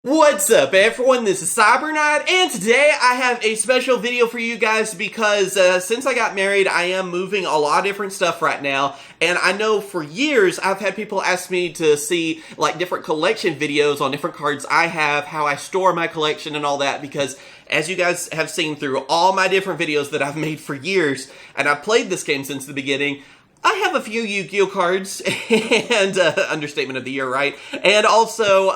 What's up everyone, this is CyberKnight, and today I have a special video for you guys because since I got married, I am moving a lot of different stuff right now, and I know for years I've had people ask me to see like different collection videos on different cards I have, how I store my collection and all that, because as you guys have seen through all my different videos that I've made for years, and I've played this game since the beginning, I have a few Yu-Gi-Oh cards, and understatement of the year, right? And also,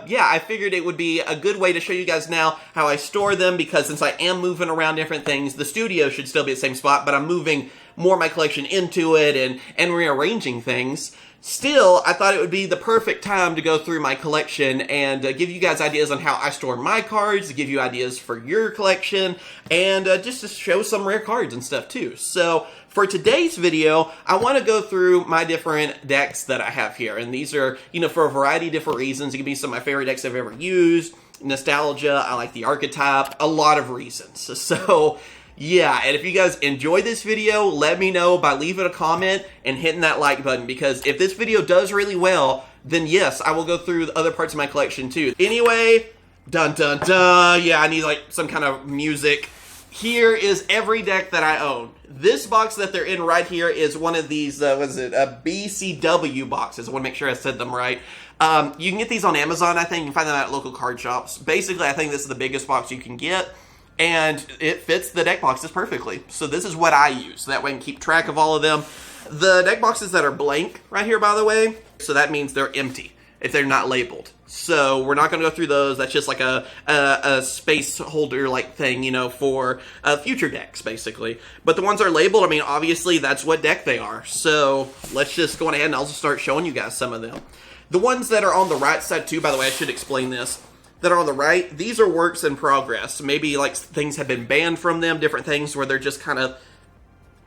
yeah, I figured it would be a good way to show you guys now how I store them, because since I am moving around different things, the studio should still be at the same spot, but I'm moving more of my collection into it and rearranging things. Still, I thought it would be the perfect time to go through my collection and give you guys ideas on how I store my cards, give you ideas for your collection, and just to show some rare cards and stuff too. So, for today's video, I want to go through my different decks that I have here. And these are, for a variety of different reasons. It could be some of my favorite decks I've ever used, nostalgia, I like the archetype, a lot of reasons. So, yeah, and if you guys enjoy this video, let me know by leaving a comment and hitting that like button, because if this video does really well, then yes, I will go through the other parts of my collection too. Anyway, dun dun dun, yeah, I need like some kind of music. Here is every deck that I own. This box that they're in right here is one of these, BCW boxes. I want to make sure I said them right. You can get these on Amazon, I think. You can find them at local card shops. Basically, I think this is the biggest box you can get, and it fits the deck boxes perfectly. So this is what I use. That way I can keep track of all of them. The deck boxes that are blank right here, by the way, so that means they're empty if they're not labeled. So we're not going to go through those. That's just like a space holder like thing, for future decks, basically. But the ones that are labeled, I mean, obviously that's what deck they are. So let's just go ahead and I'll just start showing you guys some of them. The ones that are on the right side too, by the way, I should explain this, that are on the right, these are works in progress. Maybe like things have been banned from them, different things where they're just kind of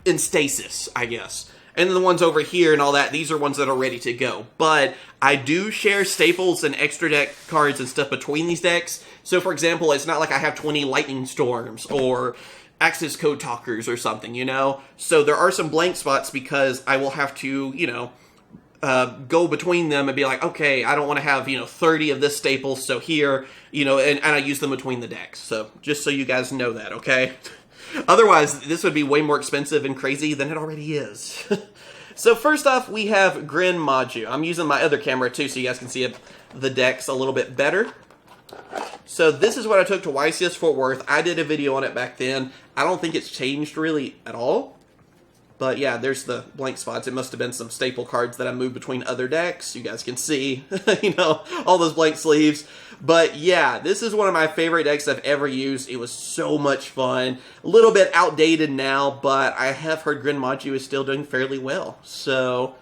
in stasis, I guess. And then the ones over here and all that, these are ones that are ready to go. But I do share staples and extra deck cards and stuff between these decks. So for example, it's not like I have 20 Lightning Storms or Access Code Talkers or something, So there are some blank spots because I will have to, go between them and be like, okay, I don't want to have, 30 of this staple, so here, and I use them between the decks. So just so you guys know that, okay? Otherwise, this would be way more expensive and crazy than it already is. So first off, we have Grin Maju. I'm using my other camera too, so you guys can see the decks a little bit better. So this is what I took to YCS Fort Worth. I did a video on it back then. I don't think it's changed really at all. But yeah, there's the blank spots. It must have been some staple cards that I moved between other decks. You guys can see, all those blank sleeves. But yeah, this is one of my favorite decks I've ever used. It was so much fun. A little bit outdated now, but I have heard Grin Maju is still doing fairly well. So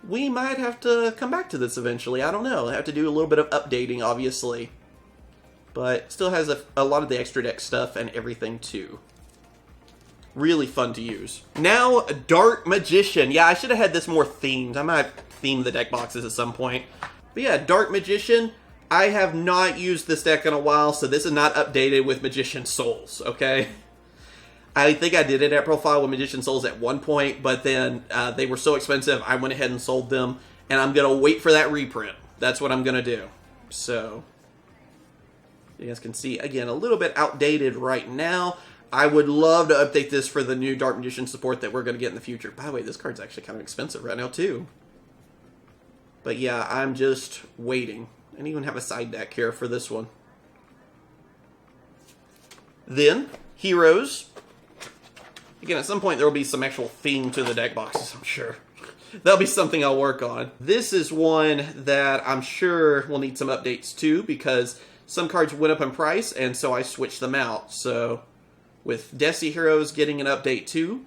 we might have to come back to this eventually. I don't know. I have to do a little bit of updating, obviously. But still has a lot of the extra deck stuff and everything too. Really fun to use. Now, Dark Magician. Yeah, I should have had this more themed. I might theme the deck boxes at some point. But yeah, Dark Magician. I have not used this deck in a while, so this is not updated with Magician Souls, okay? I think I did it at profile with Magician Souls at one point, but then they were so expensive, I went ahead and sold them, and I'm going to wait for that reprint. That's what I'm going to do. So, you guys can see, again, a little bit outdated right now. I would love to update this for the new Dark Magician support that we're going to get in the future. By the way, this card's actually kind of expensive right now, too. But yeah, I'm just waiting. I don't even have a side deck here for this one. Then, Heroes. Again, at some point there will be some actual theme to the deck boxes, I'm sure. That'll be something I'll work on. This is one that I'm sure will need some updates, too, because some cards went up in price, and so I switched them out. So, with Desi Heroes getting an update too,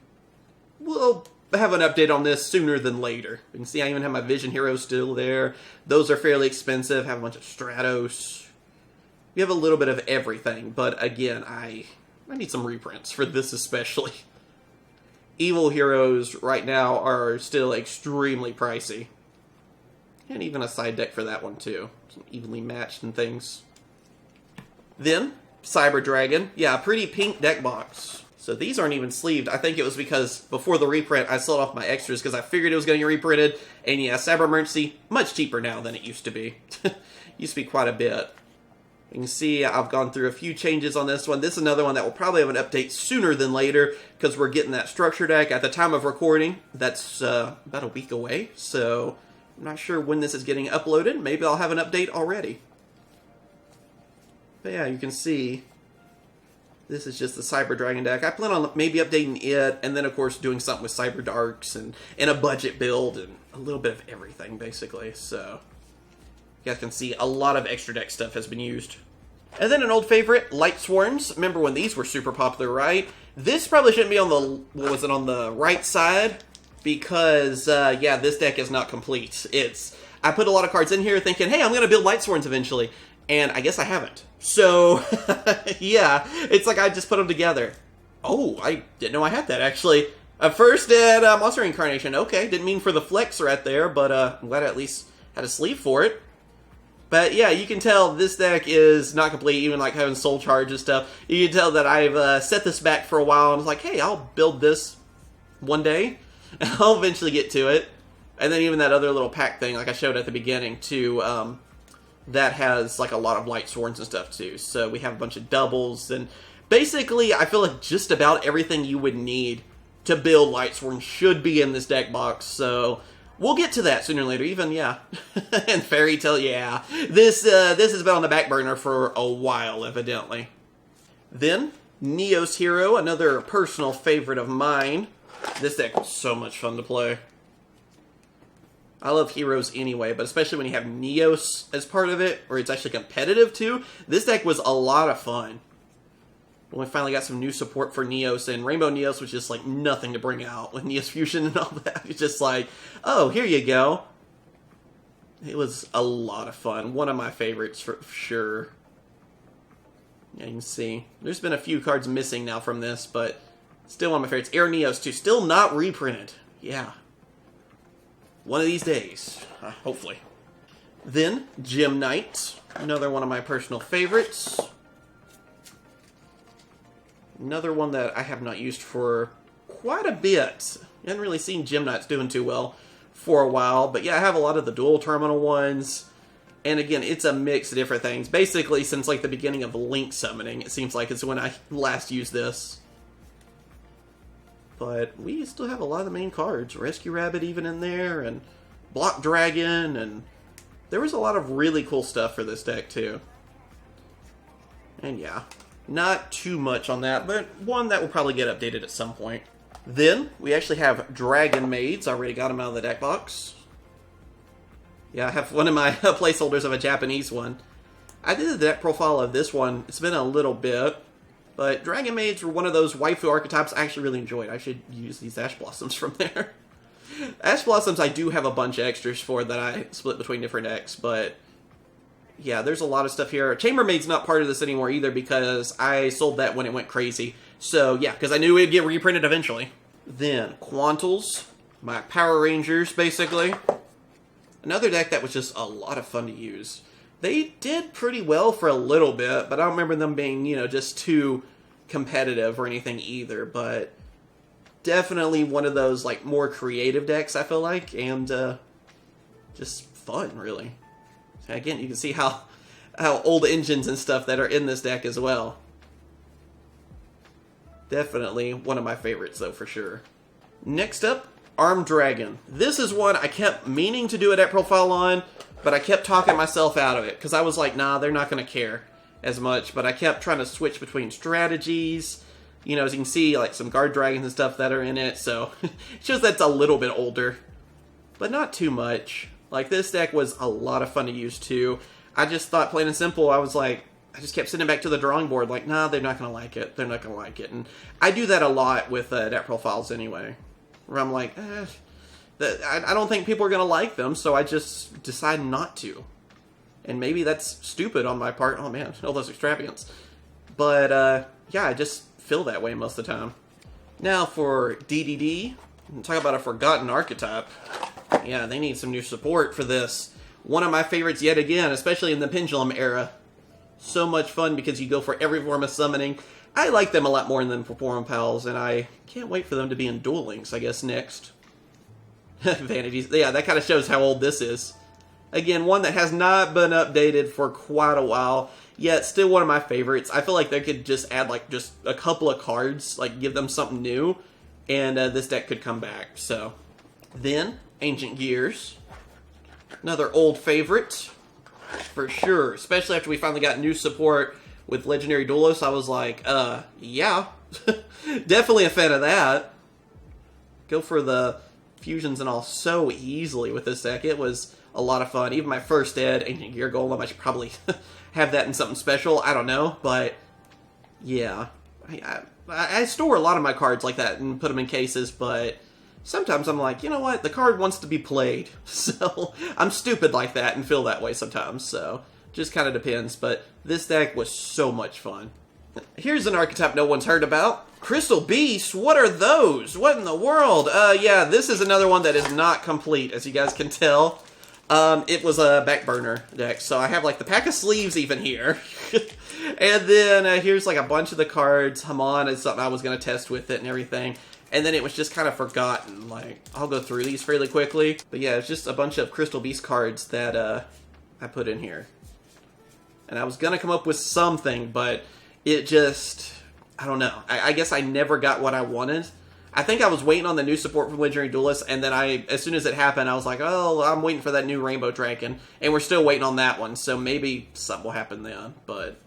we'll have an update on this sooner than later. You can see I even have my Vision Heroes still there. Those are fairly expensive. Have a bunch of Stratos. We have a little bit of everything, but again, I need some reprints for this especially. Evil Heroes right now are still extremely pricey. And even a side deck for that one too. Some evenly matched and things. Then, Cyber Dragon. Yeah, a pretty pink deck box. So these aren't even sleeved. I think it was because before the reprint, I sold off my extras because I figured it was going to get reprinted. And yeah, Cyber Emergency, much cheaper now than it used to be. Used to be quite a bit. You can see I've gone through a few changes on this one. This is another one that will probably have an update sooner than later because we're getting that structure deck at the time of recording. That's about a week away, so I'm not sure when this is getting uploaded. Maybe I'll have an update already. But yeah, you can see this is just the Cyber Dragon deck. I plan on maybe updating it, and then of course doing something with Cyber Darks and a budget build and a little bit of everything basically. So you guys can see a lot of extra deck stuff has been used. And then an old favorite, Light Swarms. Remember when these were super popular, right? This probably shouldn't be on the, what was it, on the right side? Because, yeah, this deck is not complete. I put a lot of cards in here thinking, hey, I'm going to build Light Swarms eventually. And I guess I haven't. So, yeah, it's like I just put them together. Oh, I didn't know I had that, actually. First at Monster Incarnation. Okay, didn't mean for the flex right there, but I'm glad I at least had a sleeve for it. But yeah, you can tell this deck is not complete, even like having Soul Charge and stuff. You can tell that I've set this back for a while and was like, hey, I'll build this one day. And I'll eventually get to it. And then even that other little pack thing, like I showed at the beginning, too, that has like a lot of Light Swords and stuff, too. So we have a bunch of doubles. And basically, I feel like just about everything you would need to build Light Swords should be in this deck box. So we'll get to that sooner or later, even, yeah. And Fairy Tale, yeah. This has been on the back burner for a while, evidently. Then, Neos Hero, another personal favorite of mine. This deck was so much fun to play. I love Heroes anyway, but especially when you have Neos as part of it, or it's actually competitive too, this deck was a lot of fun. When we finally got some new support for Neos, and Rainbow Neos was just like nothing to bring out with Neos Fusion and all that. It's just like, oh, here you go. It was a lot of fun. One of my favorites for sure. Yeah, you can see. There's been a few cards missing now from this, but still one of my favorites. Air Neos too. Still not reprinted. Yeah. One of these days. Hopefully. Then, Gem Knight. Another one of my personal favorites. Another one that I have not used for quite a bit. I haven't really seen Gem Knights doing too well for a while. But yeah, I have a lot of the dual terminal ones. And again, it's a mix of different things. Basically, since like the beginning of Link summoning, it seems like it's when I last used this. But we still have a lot of the main cards. Rescue Rabbit even in there, and Block Dragon, and there was a lot of really cool stuff for this deck too. And yeah, not too much on that, but one that will probably get updated at some point. Then, we actually have Dragon Maids. I already got them out of the deck box. Yeah, I have one of my placeholders of a Japanese one. I did the deck profile of this one. It's been a little bit. But Dragon Maids were one of those waifu archetypes I actually really enjoyed. I should use these Ash Blossoms from there. Ash Blossoms I do have a bunch of extras for that I split between different decks, but yeah, there's a lot of stuff here. Chambermaid's not part of this anymore either because I sold that when it went crazy. So yeah, because I knew it would get reprinted eventually. Then, Quantals, my Power Rangers, basically. Another deck that was just a lot of fun to use. They did pretty well for a little bit, but I don't remember them being, you know, just too competitive or anything either. But definitely one of those, like, more creative decks, I feel like, and just fun, really. Again, you can see how old engines and stuff that are in this deck as well. Definitely one of my favorites, though, for sure. Next up, Armed Dragon. This is one I kept meaning to do a deck profile on, but I kept talking myself out of it, because I was like, nah, they're not going to care as much, but I kept trying to switch between strategies. You know, as you can see, like, some Guard Dragons and stuff that are in it, so it shows that's a little bit older, but not too much. Like, this deck was a lot of fun to use, too. I just thought, plain and simple, I was like, I just kept sitting back to the drawing board, like, nah, they're not going to like it. They're not going to like it. And I do that a lot with deck profiles anyway, where I'm like, I don't think people are going to like them, so I just decide not to. And maybe that's stupid on my part. Oh, man, all those extravagance. But, yeah, I just feel that way most of the time. Now for DDD, talk about a forgotten archetype. Yeah, they need some new support for this. One of my favorites yet again, especially in the Pendulum era. So much fun because you go for every form of summoning. I like them a lot more than Forum Pals, and I can't wait for them to be in Duel Links, I guess, next. Vanities. Yeah, that kind of shows how old this is. Again, one that has not been updated for quite a while. yeah, it's still one of my favorites. I feel like they could just add like just a couple of cards, like give them something new, and this deck could come back. So then Ancient Gears, another old favorite for sure, especially after we finally got new support with Legendary Duelos. I was like, yeah, definitely a fan of that. Go for the fusions and all so easily with this deck. It was a lot of fun. Even my first dead Ancient Gear Golem, I should probably have that in something special. I don't know, but yeah. I store a lot of my cards like that and put them in cases, but sometimes I'm like, you know what? The card wants to be played. So I'm stupid like that and feel that way sometimes. So just kind of depends. But this deck was so much fun. Here's an archetype no one's heard about. Crystal Beasts, what are those? What in the world? Yeah, this is another one that is not complete, as you guys can tell. It was a back burner deck, so I have like the pack of sleeves even here. And then here's like a bunch of the cards. Haman is something I was going to test with it and everything. And then it was just kind of forgotten. Like, I'll go through these fairly quickly. But yeah, it's just a bunch of Crystal Beast cards that I put in here. And I was going to come up with something, but it just, I don't know. I guess I never got what I wanted. I think I was waiting on the new support from Legendary Duelist, and then as soon as it happened, I was like, oh, I'm waiting for that new Rainbow Dragon. And we're still waiting on that one, so maybe something will happen then, but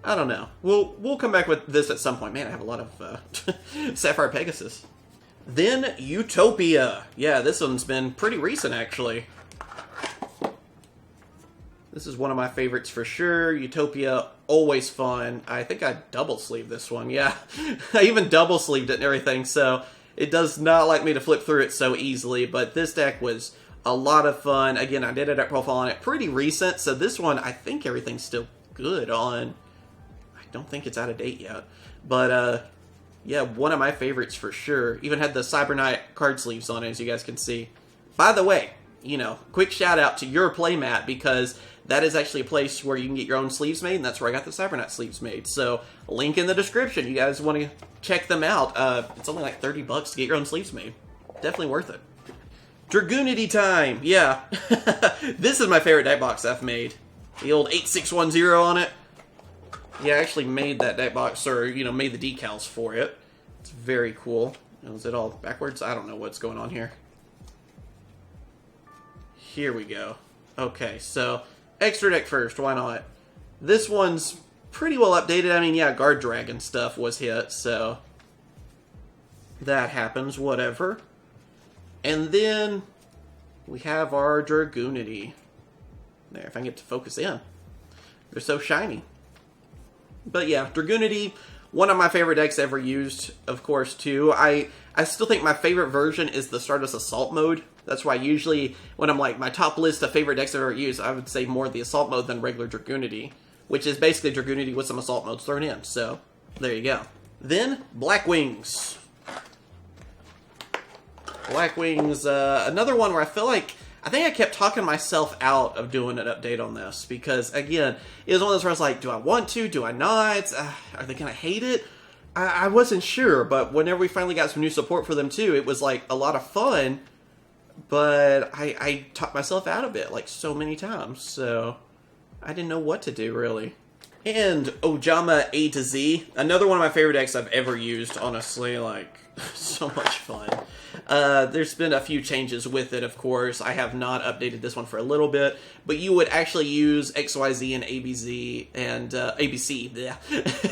I don't know. We'll come back with this at some point. Man, I have a lot of Sapphire Pegasus. Then Utopia. Yeah, this one's been pretty recent, actually. This is one of my favorites for sure. Utopia, always fun. I think I double-sleeved this one, yeah. I even double-sleeved it and everything, so it does not like me to flip through it so easily, but this deck was a lot of fun. Again, I did a deck profile on it pretty recent, so this one, I think everything's still good on. I don't think it's out of date yet, but yeah, one of my favorites for sure. Even had the CyberKnight card sleeves on it, as you guys can see. By the way, you know, quick shout out to your playmat, because that is actually a place where you can get your own sleeves made, and that's where I got the CyberKnight sleeves made. So, link in the description. You guys want to check them out. It's only like $30 to get your own sleeves made. Definitely worth it. Dragoonity time! Yeah. This is my favorite deck box I've made. The old 8610 on it. Yeah, I actually made that deck box, or, you know, made the decals for it. It's very cool. Is it all backwards? I don't know what's going on here. Here we go. Okay, so extra deck first, why not? This one's pretty well updated. I mean, yeah, Guard Dragon stuff was hit, so that happens, whatever. And then we have our Dragoonity. There, if I can get to focus in. They're so shiny. But yeah, Dragoonity, one of my favorite decks ever used, of course, too. I still think my favorite version is the Stardust Assault mode. That's why usually, when I'm like, my top list of favorite decks I've ever used, I would say more the Assault mode than regular Dragoonity, which is basically Dragoonity with some Assault modes thrown in. So, there you go. Then, Black Wings. Black Wings, another one where I feel like, I think I kept talking myself out of doing an update on this, because, again, it was one of those where I was like, do I want to? Do I not? Are they going to hate it? I wasn't sure, but whenever we finally got some new support for them, too, it was, like, a lot of fun, but I talked myself out of it, like, so many times, so I didn't know what to do, really. And Ojama A to Z, another one of my favorite decks I've ever used, honestly, like, so much fun. There's been a few changes with it, of course. I have not updated this one for a little bit, but you would actually use XYZ and ABZ and ABC, yeah.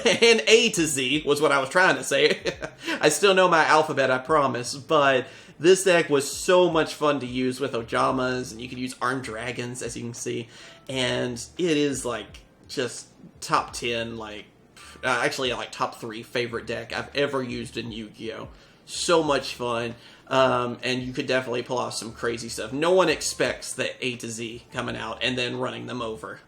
And A to Z was what I was trying to say. I still know my alphabet, I promise, but this deck was so much fun to use with Ojamas, and you could use Armed Dragons, as you can see, and it is like just top 10, like actually like top 3 favorite deck I've ever used in Yu-Gi-Oh! So much fun. And you could definitely pull off some crazy stuff. No one expects the A to Z coming out and then running them over.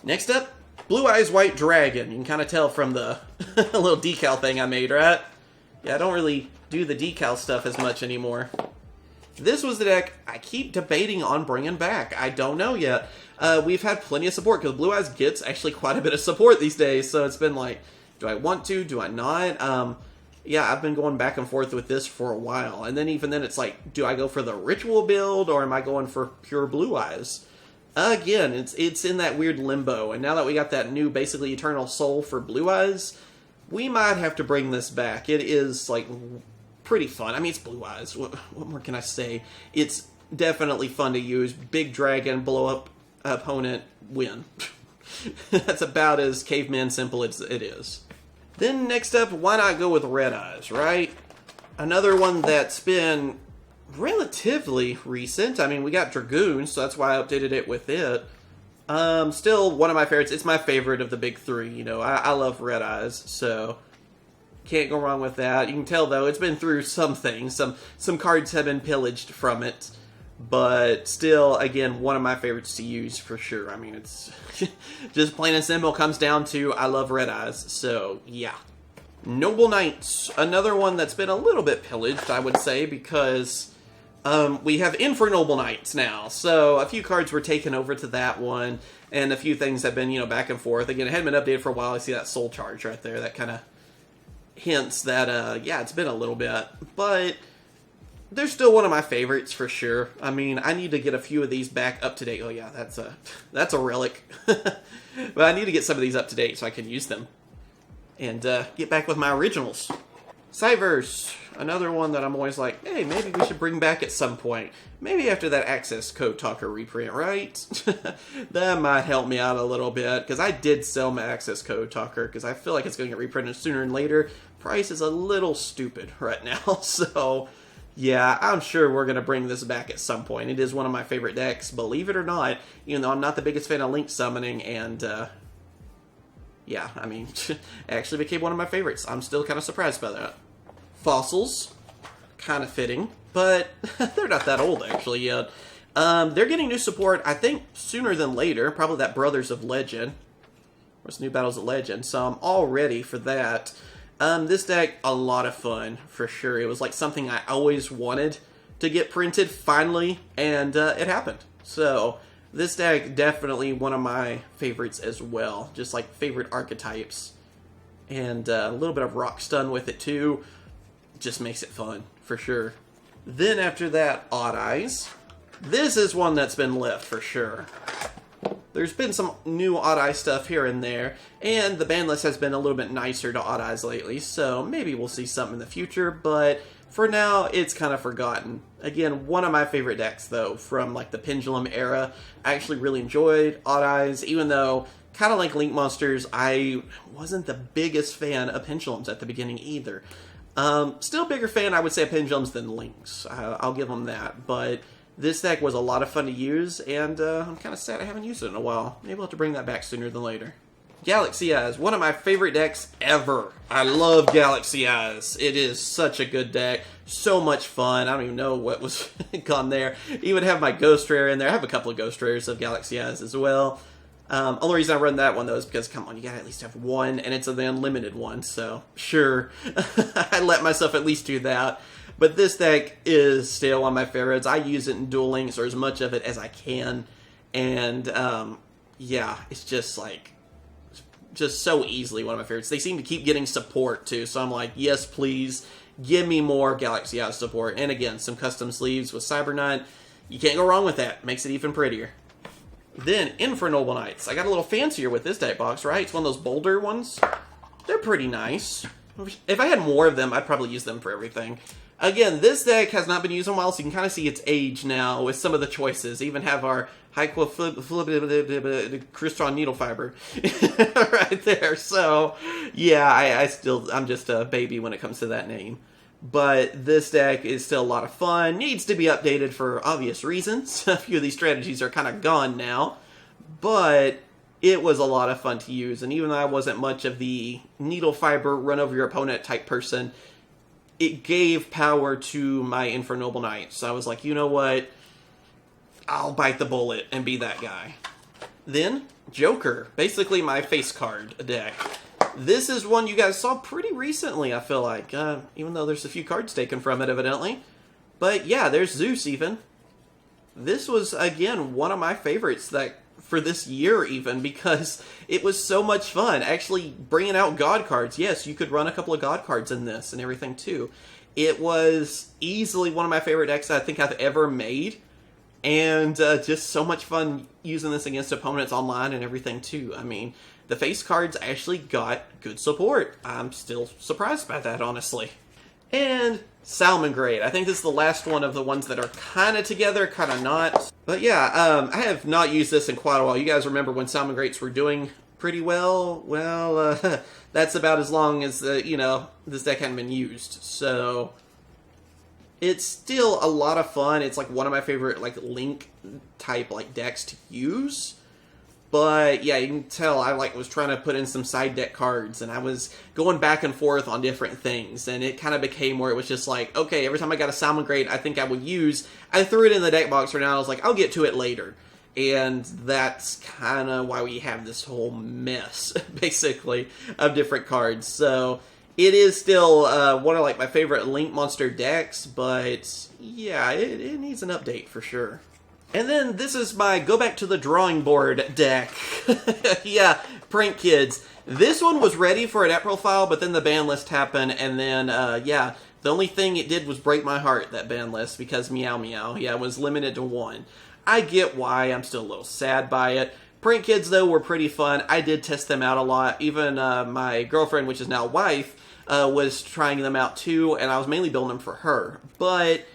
Next up, Blue Eyes White Dragon. You can kind of tell from the little decal thing I made, right? Yeah, I don't really do the decal stuff as much anymore. This was the deck I keep debating on bringing back. I don't know yet. We've had plenty of support, because Blue Eyes gets actually quite a bit of support these days, so it's been like, do I want to? Do I not? Yeah, I've been going back and forth with this for a while. And then even then it's like, do I go for the ritual build, or am I going for pure Blue Eyes? Again, it's in that weird limbo, and now that we got that new, basically Eternal Soul for Blue Eyes, we might have to bring this back. It is, like, pretty fun. I mean, it's Blue Eyes. What more can I say? It's definitely fun to use. Big dragon, blow up opponent, win. That's about as caveman simple as it is. Then next up, why not go with Red Eyes, right? Another one that's been relatively recent. I mean, we got Dragoon, so that's why I updated it with it. Still one of my favorites. It's my favorite of the big three. You know, I love Red Eyes, so can't go wrong with that. You can tell, though, it's been through some things. Some cards have been pillaged from it, but still, again, one of my favorites to use for sure. I mean, it's just plain and simple comes down to I love Red Eyes, so yeah. Noble Knights, another one that's been a little bit pillaged, I would say, because we have Noble Knights now. So a few cards were taken over to that one, and a few things have been, you know, back and forth. Again, it hadn't been updated for a while. I see that Soul Charge right there. That kind of hints that, yeah, it's been a little bit. But they're still one of my favorites for sure. I mean, I need to get a few of these back up to date. Oh yeah, that's a relic. But I need to get some of these up to date so I can use them. And get back with my originals. Cyverse, another one that I'm always like, hey, maybe we should bring back at some point. Maybe after that Access Code Talker reprint, right? That might help me out a little bit, because I did sell my Access Code Talker, because I feel like it's going to get reprinted sooner than later. Price is a little stupid right now, so yeah, I'm sure we're going to bring this back at some point. It is one of my favorite decks, believe it or not, even though I'm not the biggest fan of Link Summoning, and yeah, I mean, it actually became one of my favorites. I'm still kind of surprised by that. Fossils, kind of fitting, but they're not that old actually yet. They're getting new support, I think, sooner than later. Probably that Brothers of Legend. Or it's New Battles of Legend, so I'm all ready for that. This deck, a lot of fun, for sure. It was like something I always wanted to get printed, finally, and it happened. So this deck, definitely one of my favorites as well. Just like favorite archetypes. And a little bit of Rock Stun with it too. Just makes it fun, for sure. Then after that, Odd Eyes. This is one that's been left, for sure. There's been some new Odd Eye stuff here and there, and the ban list has been a little bit nicer to Odd Eyes lately, so maybe we'll see something in the future, but for now, it's kind of forgotten. Again, one of my favorite decks, though, from like the Pendulum era. I actually really enjoyed Odd Eyes, even though, kind of like Link Monsters, I wasn't the biggest fan of Pendulums at the beginning either. Still a bigger fan, I would say, of Pendulums than Links. I'll give them that, but this deck was a lot of fun to use, and I'm kind of sad I haven't used it in a while. Maybe I'll have to bring that back sooner than later. Galaxy Eyes, one of my favorite decks ever. I love Galaxy Eyes. It is such a good deck. So much fun. I don't even know what was gone there. Even have my Ghost Rare in there. I have a couple of Ghost Rares of Galaxy Eyes as well. Only reason I run that one, though, is because, come on, you gotta at least have one, and it's the unlimited one, so sure. I let myself at least do that. But this deck is still one of my favorites. I use it in Duel Links, or as much of it as I can, and yeah, it's just like, just so easily one of my favorites. They seem to keep getting support, too, so I'm like, yes, please, give me more Galaxy Eyes support. And again, some custom sleeves with CyberKnight. You can't go wrong with that. Makes it even prettier. Then, Noble Knights. I got a little fancier with this deck box, right? It's one of those bolder ones. They're pretty nice. If I had more of them, I'd probably use them for everything. Again, this deck has not been used in a while, so you can kind of see its age now with some of the choices. Even have our Crystron Needle Fiber right there. So, yeah, I'm just a baby when it comes to that name. But this deck is still a lot of fun. Needs to be updated for obvious reasons. A few of these strategies are kind of gone now. But it was a lot of fun to use. And even though I wasn't much of the needle fiber, run over your opponent type person, it gave power to my Noble Knights. So I was like, you know what? I'll bite the bullet and be that guy. Then, Joker. Basically my face card deck. This is one you guys saw pretty recently, I feel like. Even though there's a few cards taken from it, evidently. But yeah, there's Zeus even. This was, again, one of my favorites for this year even, because it was so much fun. Actually, bringing out God cards. Yes, you could run a couple of God cards in this and everything too. It was easily one of my favorite decks I think I've ever made. And just so much fun using this against opponents online and everything too. I mean, the face cards actually got good support. I'm still surprised by that, honestly. And Salmon Grade. I think this is the last one of the ones that are kind of together, kind of not. But yeah, I have not used this in quite a while. You guys remember when Salmon Grades were doing pretty well? Well, that's about as long as, this deck hadn't been used. So it's still a lot of fun. It's like one of my favorite like Link type like decks to use. But yeah, you can tell I was trying to put in some side deck cards, and I was going back and forth on different things, and it kind of became where it was just like, okay, every time I got a Salmon Grade I think I would use, I threw it in the deck box for now. I was like, I'll get to it later. And that's kind of why we have this whole mess, basically, of different cards. So it is still one of like my favorite Link Monster decks, but yeah, it needs an update for sure. And then this is my go back to the drawing board deck. Yeah, Prank Kids. This one was ready for a deck profile, but then the ban list happened, and then, yeah, the only thing it did was break my heart, that ban list, because Meow Meow, yeah, it was limited to 1. I get why, I'm still a little sad by it. Prank Kids, though, were pretty fun. I did test them out a lot. Even my girlfriend, which is now wife, was trying them out too, and I was mainly building them for her. But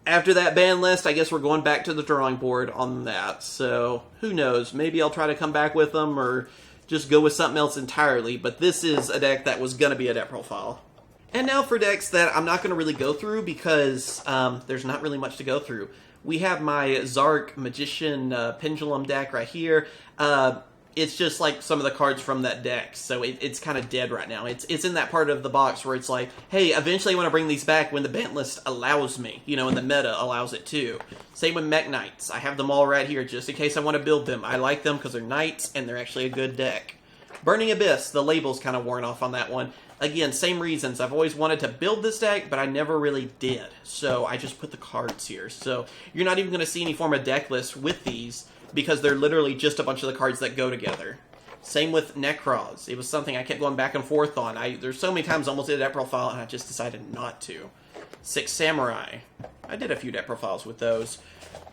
after that ban list, I guess we're going back to the drawing board on that. So, who knows? Maybe I'll try to come back with them, or just go with something else entirely. But this is a deck that was going to be a deck profile. And now for decks that I'm not going to really go through, because there's not really much to go through. We have my Zark Magician Pendulum deck right here. It's just like some of the cards from that deck, so it's kind of dead right now. It's in that part of the box where it's like, hey, eventually I want to bring these back when the ban list allows me, and the meta allows it too. Same with Mech Knights. I have them all right here just in case I want to build them. I like them because they're knights and they're actually a good deck. Burning Abyss, the label's kind of worn off on that one. Again, same reasons. I've always wanted to build this deck, but I never really did. So I just put the cards here. So you're not even going to see any form of deck list with these, because they're literally just a bunch of the cards that go together. Same with Necroz. It was something I kept going back and forth on. There's so many times I almost did a deck profile, and I just decided not to. Six Samurai. I did a few deck profiles with those.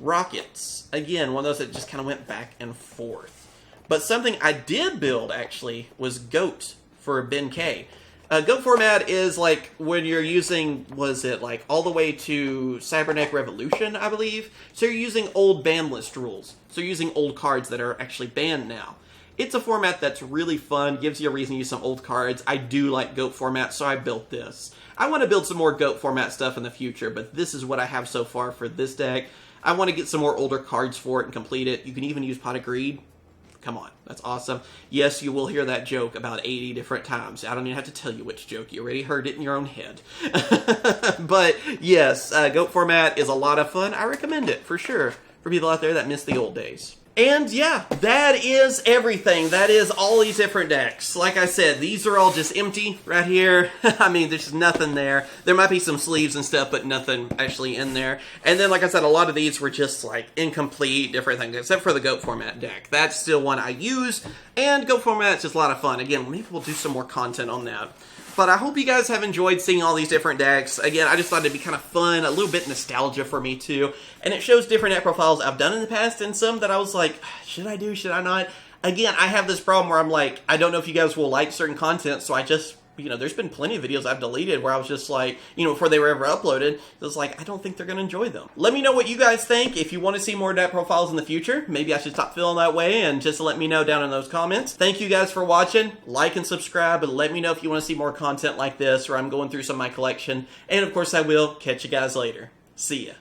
Rockets. Again, one of those that just kind of went back and forth. But something I did build, actually, was Goat for Ben K. Goat format is like when you're using, was it like all the way to Cybernetic Revolution, I believe? So you're using old ban list rules. So you're using old cards that are actually banned now. It's a format that's really fun, gives you a reason to use some old cards. I do like Goat format, so I built this. I want to build some more Goat format stuff in the future, but this is what I have so far for this deck. I want to get some more older cards for it and complete it. You can even use Pot of Greed. Come on, that's awesome. Yes, you will hear that joke about 80 different times. I don't even have to tell you which joke. You already heard it in your own head. But yes, Goat format is a lot of fun. I recommend it, for sure, for people out there that miss the old days. And yeah, that is everything. That is all these different decks. Like I said, these are all just empty right here. I mean, there's just nothing there. There might be some sleeves and stuff, but nothing actually in there. And then, like I said, a lot of these were just like incomplete, different things, except for the Goat format deck. That's still one I use, and Goat format is just a lot of fun. Again, maybe we'll do some more content on that. But I hope you guys have enjoyed seeing all these different decks. Again, I just thought it'd be kind of fun, a little bit nostalgia for me too. And it shows different deck profiles I've done in the past, and some that I was like, should I do, should I not? Again, I have this problem where I'm like, I don't know if you guys will like certain content, so I just, there's been plenty of videos I've deleted where I was just like, before they were ever uploaded, it was like, I don't think they're going to enjoy them. Let me know what you guys think. If you want to see more deck profiles in the future, maybe I should stop feeling that way, and just let me know down in those comments. Thank you guys for watching. Like and subscribe, and let me know if you want to see more content like this, or I'm going through some of my collection. And of course I will. Catch you guys later. See ya.